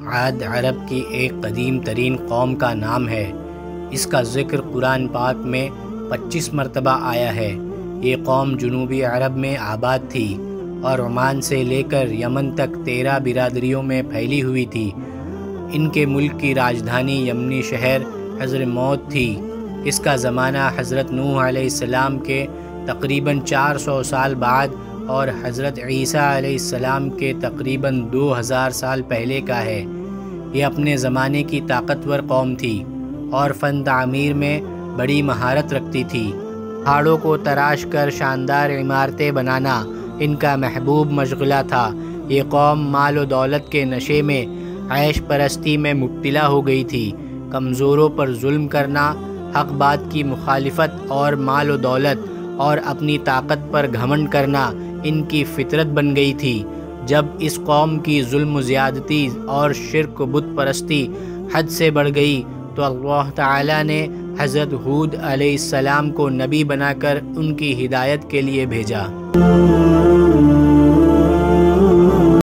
عاد عرب کی ایک قدیم ترین قوم کا نام ہے۔ اس کا ذکر قرآن پاک میں 25 مرتبہ آیا ہے۔ یہ قوم جنوبی عرب میں آباد تھی اور عمان سے لے کر یمن تک 13 برادریوں میں پھیلی ہوئی تھی۔ ان کے ملک کی راجدھانی یمنی شہر حضرموت تھی۔ اس کا زمانہ حضرت نوح علیہ السلام کے تقریباً 400 سال بعد اور حضرت عیسیٰ علیہ السلام کے تقریباً 2000 سال پہلے کا ہے۔ یہ اپنے زمانے کی طاقتور قوم تھی اور فن تعمیر میں بڑی مہارت رکھتی تھی۔ پہاڑوں کو تراش کر شاندار عمارتیں بنانا ان کا محبوب مشغلہ تھا۔ یہ قوم مال و دولت کے نشے میں عیش پرستی میں مبتلا ہو گئی تھی۔ کمزوروں پر ظلم کرنا، حق بات کی مخالفت اور مال و دولت اور اپنی طاقت پر گھمنڈ کرنا ان کی فطرت بن گئی تھی۔ جب اس قوم کی ظلم و زیادتی اور شرک و بت پرستی حد سے بڑھ گئی تو اللہ تعالیٰ نے حضرت ہود علیہ السلام کو نبی بنا کر ان کی ہدایت کے لیے بھیجا۔